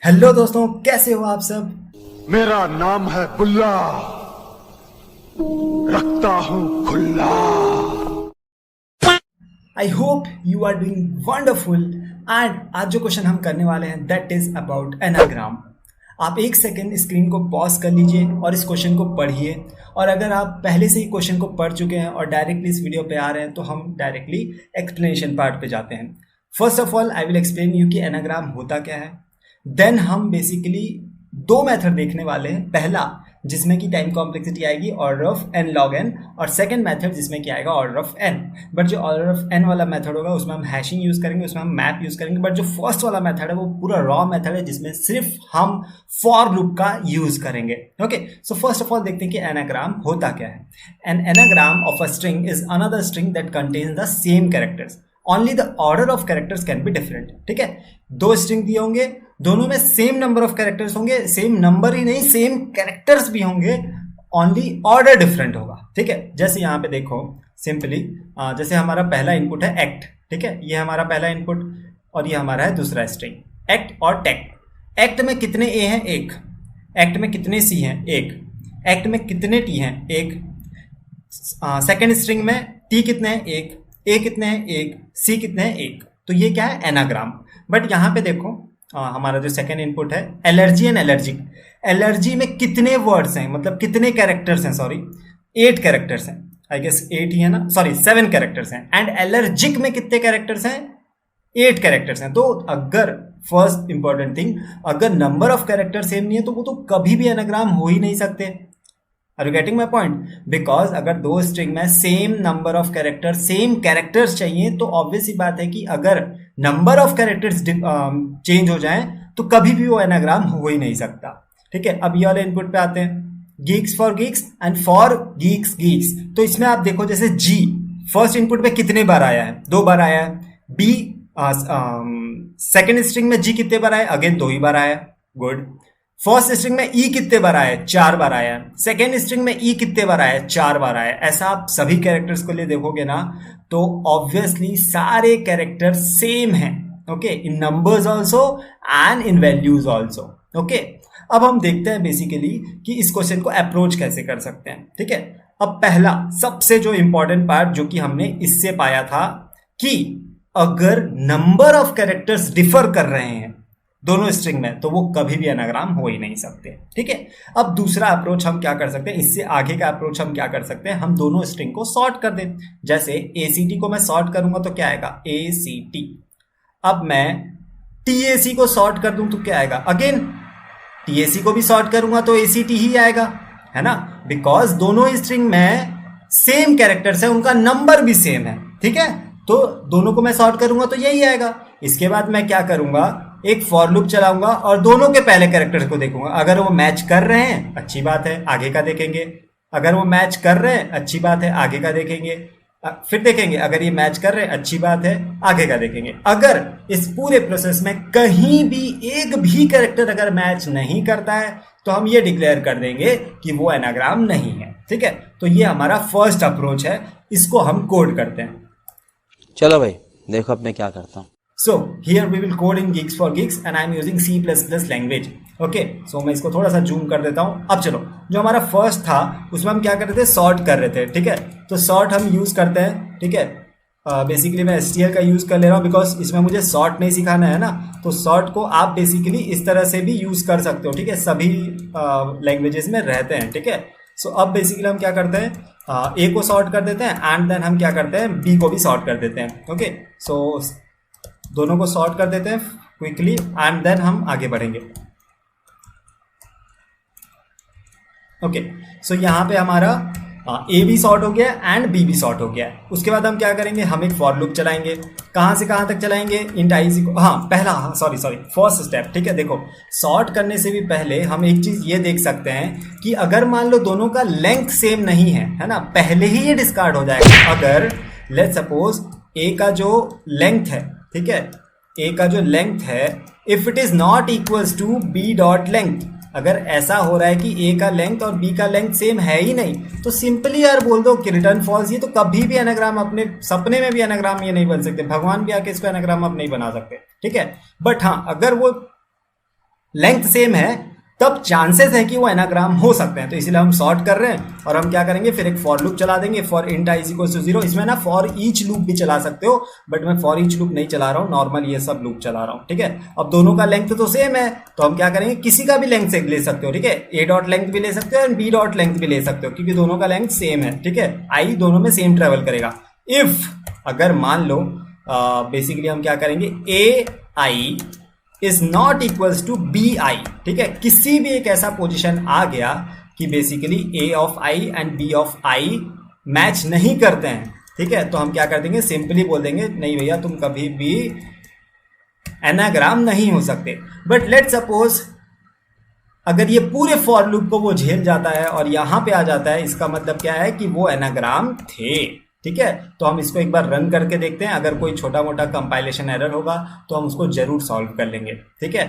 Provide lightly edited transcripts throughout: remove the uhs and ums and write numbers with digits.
Hello दोस्तों, कैसे हो आप सब। मेरा नाम है बुल्ला, रखता हूं खुल्ला। I hope you are doing wonderful. And आज जो क्वेश्चन हम करने वाले हैं दैट इज अबाउट एनाग्राम। आप एक सेकेंड स्क्रीन को पॉज कर लीजिए और इस क्वेश्चन को पढ़िए। और अगर आप पहले से ही क्वेश्चन को पढ़ चुके हैं और डायरेक्टली इस वीडियो पे आ रहे हैं तो हम डायरेक्टली एक्सप्लेनेशन पार्ट पे जाते हैं। First of all I will explain you कि एनाग्राम होता क्या है। देन हम बेसिकली दो मेथड देखने वाले हैं। पहला जिसमें कि टाइम कॉम्प्लेक्सिटी आएगी order of N log N, और सेकंड मेथड जिसमें कि आएगा ऑर्डर ऑफ एन। बट जो ऑर्डर ऑफ एन वाला मेथड होगा उसमें हम हैशिंग यूज करेंगे, उसमें हम मैप यूज करेंगे। बट जो फर्स्ट वाला मेथड है वो पूरा रॉ मेथड है जिसमें सिर्फ हम फॉर लूप का यूज करेंगे। Okay, so first of all देखते हैं कि एनाग्राम होता क्या है। N anagram of a string is another string that contains the same characters, only the order of characters can be different. ठीक है, दो स्ट्रिंग दिए होंगे, दोनों में सेम नंबर ऑफ कैरेक्टर्स होंगे, सेम नंबर ही नहीं सेम कैरेक्टर्स भी होंगे, ओनली ऑर्डर डिफरेंट होगा। ठीक है, जैसे यहाँ पे देखो सिंपली, जैसे हमारा पहला इनपुट है एक्ट। ठीक है, ये हमारा पहला इनपुट और ये हमारा है दूसरा स्ट्रिंग एक्ट और टेक्ट। एक्ट में कितने ए हैं? एक। एक्ट में कितने सी हैं? एक। एक्ट में कितने टी हैं? एक। सेकेंड स्ट्रिंग में टी कितने हैं? एक। ए कितने हैं? एक। सी कितने हैं? एक। तो ये क्या है? एनाग्राम। बट यहाँ पे देखो हमारा जो सेकेंड इनपुट है एलर्जी एंड एलर्जिक। एलर्जी में कितने वर्ड्स हैं, मतलब कितने कैरेक्टर्स हैं? सॉरी, 8 कैरेक्टर्स हैं। आई गेस 8 ही है ना, सॉरी 7 कैरेक्टर्स हैं। एंड एलर्जिक में कितने कैरेक्टर्स हैं? 8 कैरेक्टर्स हैं। तो अगर फर्स्ट इंपॉर्टेंट थिंग, अगर नंबर ऑफ कैरेक्टर सेम नहीं है तो वो तो कभी भी एनाग्राम हो ही नहीं सकते। Are you getting my point? Because अगर दो स्ट्रिंग में same number of character same characters चाहिए तो ऑब्वियस ही बात है कि अगर नंबर ऑफ कैरेक्टर्स चेंज हो जाएं तो कभी भी वो एनाग्राम हो ही नहीं सकता। ठीक है, अब ये वाले इनपुट पे आते हैं, Geeks for Geeks and for Geeks Geeks. तो इसमें आप देखो जैसे जी फर्स्ट इनपुट पे कितने बार आया है? 2 बार आया है। बी सेकेंड स्ट्रिंग में जी कितने बार आया? अगेन 2 ही बार आया। गुड। फर्स्ट स्ट्रिंग में ई कितने बार आया? 4 बार आया। सेकेंड स्ट्रिंग में ई कितने बार आया? 4 बार आया। ऐसा आप सभी कैरेक्टर्स को लिए देखोगे ना तो ऑब्वियसली सारे कैरेक्टर सेम हैं। Okay, in numbers also and in values also. Okay, अब हम देखते हैं बेसिकली कि इस क्वेश्चन को अप्रोच कैसे कर सकते हैं। ठीक है, अब पहला सबसे जो इंपॉर्टेंट पार्ट जो कि हमने इससे पाया था कि अगर नंबर ऑफ कैरेक्टर्स डिफर कर रहे हैं दोनों स्ट्रिंग में तो वो कभी भी एनाग्राम हो ही नहीं सकते। ठीक है, अब दूसरा अप्रोच हम क्या कर सकते हैं, इससे आगे का अप्रोच हम क्या कर सकते हैं, हम दोनों स्ट्रिंग को सॉर्ट कर दें। जैसे ACT को मैं सॉर्ट करूंगा तो क्या आएगा? ACT। अब मैं TAC को सॉर्ट कर दूं तो क्या आएगा? अगेन TAC को भी सॉर्ट करूंगा तो ACT ही आएगा, है ना, बिकॉज दोनों स्ट्रिंग में सेम कैरेक्टर्स है, उनका नंबर भी सेम है। ठीक है, तो दोनों को मैं सॉर्ट करूंगा तो यही आएगा। इसके बाद मैं क्या करूंगा, एक फॉर लूप चलाऊंगा और दोनों के पहले कैरेक्टर को देखूंगा। अगर वो मैच कर रहे हैं अच्छी बात है, आगे का देखेंगे। अगर वो मैच कर रहे हैं अच्छी बात है, आगे का देखेंगे। फिर देखेंगे अगर ये मैच कर रहे हैं अच्छी बात है, आगे का देखेंगे। अगर इस पूरे प्रोसेस में कहीं भी एक भी कैरेक्टर अगर मैच नहीं करता है तो हम ये डिक्लेयर कर देंगे कि वो एनाग्राम नहीं है। ठीक है, तो ये हमारा फर्स्ट अप्रोच है, इसको हम कोड करते हैं। चलो भाई देखो अब मैं क्या करता हूँ। So here we will code in Geeks for Geeks and I am using C++ language. Okay, so मैं इसको थोड़ा सा जूम कर देता हूँ। अब चलो, जो हमारा फर्स्ट था उसमें हम क्या कर रहे थे? सॉर्ट कर रहे थे। ठीक है, तो सॉर्ट हम यूज करते हैं। ठीक है, बेसिकली मैं STL का यूज कर ले रहा हूँ बिकॉज इसमें मुझे सॉर्ट नहीं सिखाना है ना, तो सॉर्ट को आप बेसिकली इस तरह से भी यूज कर सकते हो। ठीक है, सभी लैंग्वेजेस में रहते हैं। ठीक है, सो अब बेसिकली हम क्या करते हैं, A को सॉर्ट कर देते हैं एंड देन हम क्या करते हैं, B को भी सॉर्ट कर देते हैं। ओके, सो दोनों को सॉर्ट कर देते हैं क्विकली एंड देन हम आगे बढ़ेंगे। ओके, सो यहाँ पे हमारा A भी सॉर्ट हो गया एंड B भी सॉर्ट हो गया। उसके बाद हम क्या करेंगे, हम एक फॉर लूप चलाएंगे। कहाँ से कहाँ तक चलाएंगे? इंट IC को, हाँ पहला, सॉरी फर्स्ट स्टेप। ठीक है, देखो सॉर्ट करने से भी पहले हम एक चीज ये देख सकते हैं कि अगर मान लो दोनों का लेंथ सेम नहीं है ना, पहले ही ये डिस्कार्ड हो जाएगा। अगर लेट्स सपोज A का जो लेंथ है, ठीक है, A का जो लेंथ है, if it is not equals to B dot length, अगर ऐसा हो रहा है कि A का लेंथ और B का लेंथ सेम है ही नहीं तो सिंपली यार बोल दो कि रिटर्न फॉल्स। ये तो कभी भी एनाग्राम, अपने सपने में भी एनाग्राम ये नहीं बन सकते, भगवान भी आके इसको एनाग्राम आप नहीं बना सकते। ठीक है, बट हाँ अगर वो लेंथ सेम है तब चांसेस है कि वो एनाग्राम हो सकते हैं। तो इसीलिए हम सॉर्ट कर रहे हैं और हम क्या करेंगे, फिर एक फॉर लूप चला देंगे, for int I equals to 0। इसमें ना फॉर ईच लूप भी चला सकते हो, बट मैं फॉर ईच लूप नहीं चला रहा हूँ, नॉर्मल ये सब लूप चला रहा हूँ, ठीक है। अब दोनों का लेंथ तो सेम है, तो हम क्या करेंगे, किसी का भी लेंथ से ले सकते हो, ठीक है। ए डॉट लेंथ भी ले सकते हो एंड बी डॉट लेंथ भी ले सकते हो, क्योंकि दोनों का लेंथ सेम है, ठीक है। आई दोनों में सेम ट्रेवल करेगा। इफ अगर मान लो बेसिकली हम क्या करेंगे, A I is not equals to B I, ठीक है। किसी भी एक ऐसा पोजीशन आ गया कि basically A of I and B of I match नहीं करते हैं, ठीक है, तो हम क्या कर देंगे, सिंपली बोल देंगे नहीं भैया तुम कभी भी एनाग्राम नहीं हो सकते। बट लेट सपोज अगर ये पूरे फॉर लूप को वो झेल जाता है और यहां पे आ जाता है, इसका मतलब क्या है कि वो एनाग्राम थे, ठीक है। तो हम इसको एक बार रन करके देखते हैं, अगर कोई छोटा मोटा कंपाइलेशन एरर होगा तो हम उसको जरूर सॉल्व कर लेंगे, ठीक है।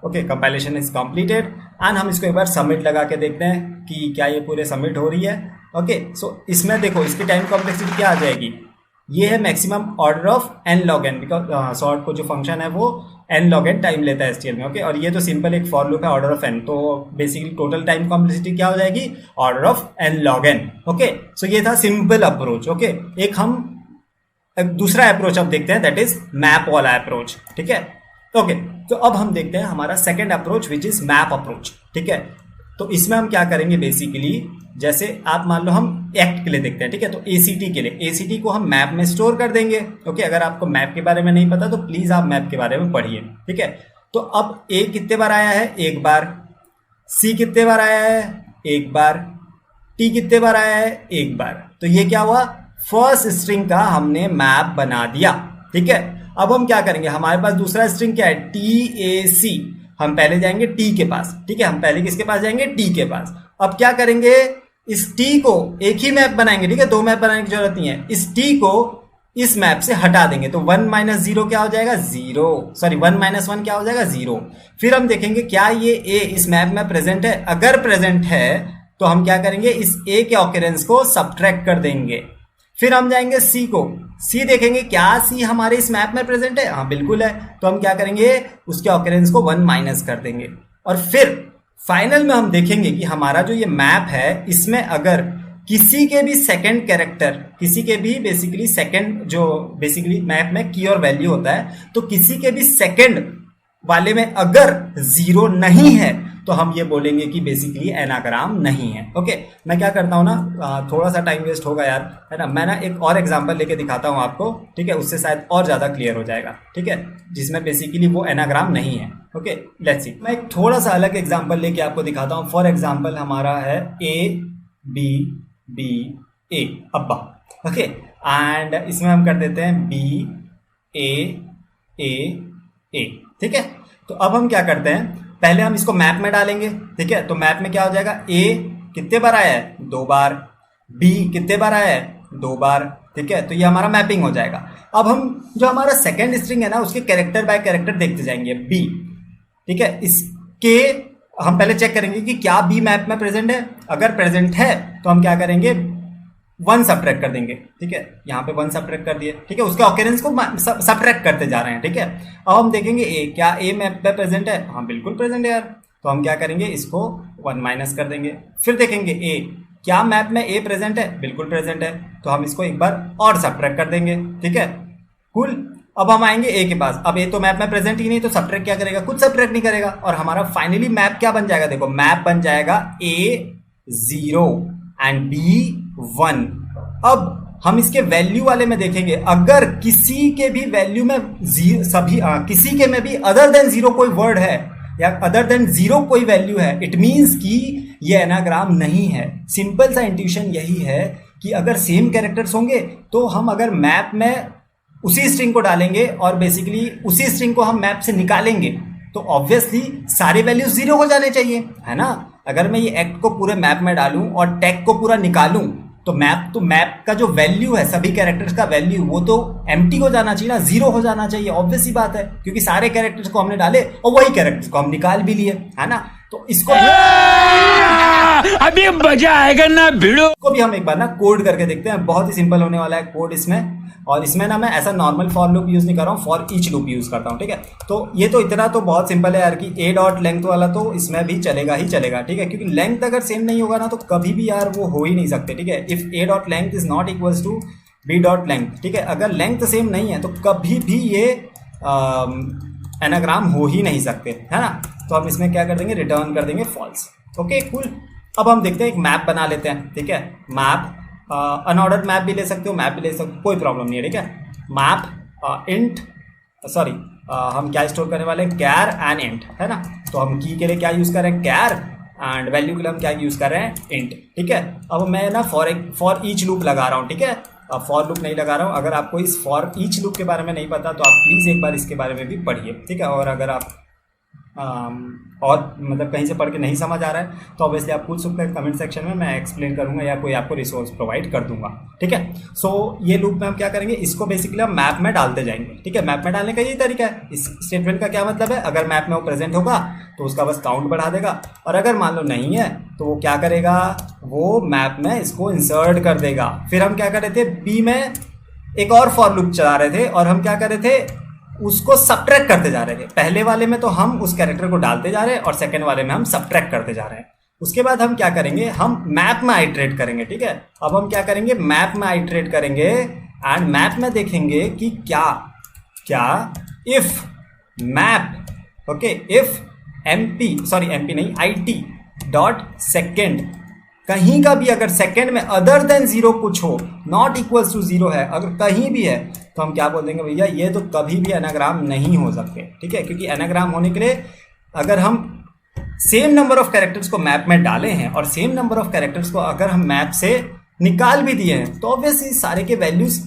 Okay, compilation is completed and हम इसको एक बार सबमिट लगा के देखते हैं कि क्या ये पूरे सबमिट हो रही है। ओके, सो इसमें देखो इसकी टाइम कॉम्प्लेक्सिटी क्या आ जाएगी, ये है maximum order of n log n, because sort को जो फंक्शन है वो n log n टाइम लेता है STL में, ओके। और ये तो सिंपल एक फॉर लूप है ऑर्डर ऑफ n, तो बेसिकली टोटल टाइम कॉम्प्लेक्सिटी क्या हो जाएगी, order of n log n, okay. So ये था सिंपल अप्रोच, ओके। एक दूसरा अप्रोच अब देखते हैं, दैट इज मैप वाला अप्रोच, ठीक है। ओके, तो अब हम देखते हैं हमारा second approach which is map approach, ठीक है। तो इसमें हम क्या करेंगे, बेसिकली जैसे आप मान लो हम एक्ट के लिए देखते हैं, ठीक है। तो ACT के लिए, ACT को हम मैप में स्टोर कर देंगे, ओके। अगर आपको मैप के बारे में नहीं पता तो प्लीज आप मैप के बारे में पढ़िए, ठीक है। तो अब A कितने बार आया है, एक बार, C कितने बार आया है, एक बार, T कितने बार आया है, एक बार। तो ये क्या हुआ, फर्स्ट स्ट्रिंग का हमने मैप बना दिया, ठीक है। अब हम क्या करेंगे, हमारे पास दूसरा स्ट्रिंग क्या है, TAC। हम पहले जाएंगे T के पास, ठीक है। हम पहले किसके पास जाएंगे, T के पास। अब क्या करेंगे, इस T को एक ही मैप बनाएंगे, ठीक है, दो मैप बनाने की जरूरत नहीं है। इस T को इस मैप से हटा देंगे, तो 1 - 0 क्या हो जाएगा, 0, सॉरी 1 - 1 क्या हो जाएगा, 0। फिर हम देखेंगे क्या ये A इस मैप में प्रेजेंट है, अगर प्रेजेंट है तो हम क्या करेंगे, इस A के ऑकरेंस को सब्ट्रैक्ट कर देंगे। फिर हम जाएंगे C को, C देखेंगे क्या C हमारे इस मैप में प्रेजेंट है, हाँ बिल्कुल है, तो हम क्या करेंगे, उसके ऑकरेंस को 1 माइनस कर देंगे। और फिर फाइनल में हम देखेंगे कि हमारा जो ये मैप है इसमें अगर किसी के भी सेकंड कैरेक्टर, किसी के भी बेसिकली सेकंड, जो बेसिकली मैप में की और वैल्यू होता है, तो किसी के भी सेकंड वाले में अगर 0 नहीं है तो हम ये बोलेंगे कि बेसिकली एनाग्राम नहीं है, ओके। मैं क्या करता हूँ ना, थोड़ा सा टाइम वेस्ट होगा यार, है ना, मैं ना एक और एग्जांपल लेके दिखाता हूँ आपको, ठीक है, उससे शायद और ज़्यादा क्लियर हो जाएगा, ठीक है, जिसमें बेसिकली वो एनाग्राम नहीं है, ओके। लेट्स सी, मैं एक थोड़ा सा अलग एग्जांपल लेके आपको दिखाता हूँ। फॉर एग्जांपल हमारा है ABBA, अब्बा, ओके, एंड इसमें हम कर देते हैं BAA, ठीक है। तो अब हम क्या करते हैं, पहले हम इसको मैप में डालेंगे, ठीक है। तो मैप में क्या हो जाएगा, A कितने बार आया है, 2 बार, B कितने बार आया है, 2 बार, ठीक है। तो ये हमारा मैपिंग हो जाएगा। अब हम जो हमारा सेकंड स्ट्रिंग है ना, उसके कैरेक्टर बाय कैरेक्टर देखते जाएंगे, B, ठीक है। इसके हम पहले चेक करेंगे कि क्या B मैप में प्रेजेंट है, अगर प्रेजेंट है तो हम क्या करेंगे, 1 सब्ट्रैक्ट कर देंगे, ठीक है। यहाँ पे 1 सब्ट्रैक्ट कर दिए, ठीक है, उसके ऑकरेंस को सब्ट्रैक्ट करते जा रहे हैं, ठीक है। अब हम देखेंगे A, क्या A मैप पे प्रेजेंट है, हाँ बिल्कुल प्रेजेंट है यार, तो हम क्या करेंगे, इसको 1 माइनस कर देंगे। फिर देखेंगे A, क्या मैप में A प्रेजेंट है, बिल्कुल प्रेजेंट है, तो हम इसको एक बार और सब्ट्रैक्ट कर देंगे, ठीक है, कूल। अब हम आएंगे A के पास, अब A तो मैप में प्रेजेंट ही नहीं, तो सब्ट्रैक्ट क्या करेगा, कुछ सब्ट्रैक्ट नहीं करेगा, और हमारा फाइनली मैप क्या बन जाएगा, देखो मैप बन जाएगा A 0 एंड B 1। अब हम इसके वैल्यू वाले में देखेंगे, अगर किसी के भी वैल्यू में किसी के में भी अदर देन 0 कोई वर्ड है या अदर देन 0 कोई वैल्यू है, इट मींस कि ये एनाग्राम नहीं है। सिंपल सा इंट्यूशन यही है कि अगर सेम कैरेक्टर्स होंगे तो हम अगर मैप में उसी स्ट्रिंग को डालेंगे और बेसिकली उसी स्ट्रिंग को हम मैप से निकालेंगे तो ऑब्वियसली सारे वैल्यूज 0 हो जाने चाहिए, है ना। अगर मैं ये एक्ट को पूरे मैप में डालूं और टैग को पूरा निकालूं तो मैप का जो वैल्यू है, सभी कैरेक्टर्स का वैल्यू, वो तो एम्प्टी हो जाना चाहिए ना, 0 हो जाना चाहिए, ऑब्वियस ही बात है, क्योंकि सारे कैरेक्टर्स को हमने डाले और वही कैरेक्टर्स को हम निकाल भी लिए, है ना। तो इसको अभी मजा आएगा ना भिड़ो। को भी हम एक बार ना कोड करके देखते हैं, बहुत ही सिंपल होने वाला है कोड इसमें। और इसमें ना मैं ऐसा नॉर्मल फॉर लूप यूज नहीं कर रहा हूँ, फॉर ईच लूप यूज करता हूँ, ठीक है। तो ये तो इतना तो बहुत सिंपल है यार कि ए डॉट लेंथ वाला तो इसमें भी चलेगा ही चलेगा, ठीक है, क्योंकि लेंथ अगर सेम नहीं होगा ना तो कभी भी यार वो हो ही नहीं सकते, ठीक है। If A dot length is not equals to B dot length, ठीक है, अगर लेंथ सेम नहीं है तो कभी भी ये एनाग्राम हो ही नहीं सकते, है ना। तो हम इसमें क्या कर देंगे, रिटर्न कर देंगे फॉल्स। Okay cool. अब हम देखते हैं एक मैप बना लेते हैं, ठीक है। मैप अनऑर्डर्ड मैप भी ले सकते हो, मैप भी ले सकते हो, कोई प्रॉब्लम नहीं है, ठीक है। मैप इंट सॉरी हम क्या स्टोर करने वाले हैं, कैर एंड इंट, है ना। तो हम की के लिए क्या यूज़ कर रहे हैं, कैर, एंड वैल्यू के लिए हम क्या यूज़ कर रहे हैं, इंट, ठीक है। अब मैं ना फॉर ईच लूप लगा रहा हूँ, ठीक है, फॉर लूप नहीं लगा रहा हूँ। अगर आपको इस फॉर ईच लूप के बारे में नहीं पता तो आप प्लीज़ एक बार इसके बारे में भी पढ़िए, ठीक है। और अगर आप और मतलब कहीं से पढ़ के नहीं समझ आ रहा है तो ऑब्वियसली आप पूछ सकते हैं कमेंट सेक्शन में, मैं एक्सप्लेन करूंगा या कोई आपको रिसोर्स प्रोवाइड कर दूंगा, ठीक है। सो ये लूप में हम क्या करेंगे, इसको बेसिकली हम मैप में डालते जाएंगे, ठीक है। मैप में डालने का यही तरीका है। इस स्टेटमेंट का क्या मतलब है, अगर मैप में वो प्रेजेंट होगा तो उसका बस काउंट बढ़ा देगा, और अगर मान लो नहीं है तो वो क्या करेगा, वो मैप में इसको इंसर्ट कर देगा। फिर हम क्या कर रहे थे, बी में एक और फॉर लूप चला रहे थे और हम क्या कर रहे थे, उसको सब्ट्रैक्ट करते जा रहे थे। पहले वाले में तो हम उस कैरेक्टर को डालते जा रहे हैं और सेकंड वाले में हम सब्ट्रैक्ट करते जा रहे हैं। उसके बाद हम क्या करेंगे, हम मैप में आइटरेट करेंगे, ठीक है। अब हम क्या करेंगे, मैप में आइटरेट करेंगे एंड मैप में देखेंगे कि क्या if map, okay, if MP नहीं IT डॉट सेकेंड, कहीं का भी अगर सेकेंड में अदर देन जीरो कुछ हो, नॉट इक्वल्स टू जीरो है, अगर कहीं भी है तो हम क्या बोल देंगे, भैया ये तो कभी भी एनाग्राम नहीं हो सकते, ठीक है। क्योंकि एनाग्राम होने के लिए अगर हम सेम नंबर ऑफ कैरेक्टर्स को मैप में डाले हैं और सेम नंबर ऑफ कैरेक्टर्स को अगर हम मैप से निकाल भी दिए हैं तो ऑब्वियसली सारे के वैल्यूज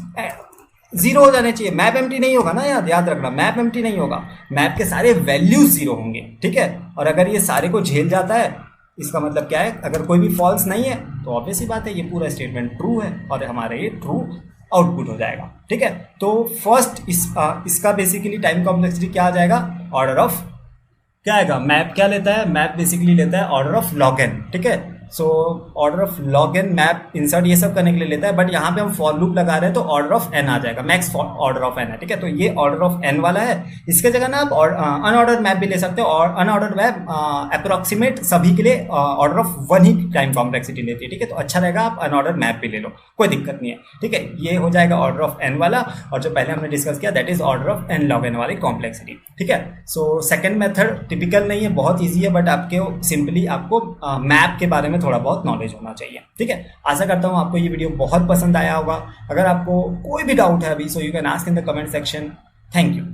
जीरो हो जाने चाहिए। मैप एम्प्टी नहीं होगा ना, याद रखना, मैप एम्प्टी नहीं होगा, मैप के सारे वैल्यूज जीरो होंगे, ठीक है। और अगर ये सारे को झेल जाता है, इसका मतलब क्या है, अगर कोई भी फॉल्स नहीं है तो ऑब्वियस ही बात है ये पूरा स्टेटमेंट ट्रू है और हमारे ये ट्रू आउटपुट हो जाएगा, ठीक है। तो फर्स्ट इसका बेसिकली टाइम कॉम्प्लेक्सिटी क्या आ जाएगा, ऑर्डर ऑफ क्या आएगा, मैप क्या लेता है, मैप बेसिकली लेता है ऑर्डर ऑफ log n, ठीक है। So order of log n map insert ये सब करने के लिए लेता है, बट यहाँ पे हम फॉर लूप लगा रहे हैं तो ऑर्डर ऑफ n आ जाएगा, मैक्स ऑर्डर ऑफ n है, ठीक है। तो ये ऑर्डर ऑफ n वाला है। इसके जगह ना आप अनऑर्डर्ड मैप भी ले सकते हो, और अनऑर्डर्ड मैप अप्रोक्सीमेट सभी के लिए order of 1 he time complexity लेती है, ठीक है। तो अच्छा रहेगा आप अनऑर्डर्ड मैप भी ले लो, कोई दिक्कत नहीं है, ठीक है। ये हो जाएगा ऑर्डर ऑफ n वाला, और जो पहले हमने डिस्कस किया that is order of n log n वाली कॉम्प्लेक्सिटी, ठीक है। सो सेकेंड मेथड टिपिकल नहीं है, बहुत ईजी है, बट आपके सिंपली आपको मैप के बारे में थोड़ा बहुत नॉलेज होना चाहिए, ठीक है। आशा करता हूँ आपको ये वीडियो बहुत पसंद आया होगा। अगर आपको कोई भी डाउट है अभी, so you can ask in the comment section. Thank you.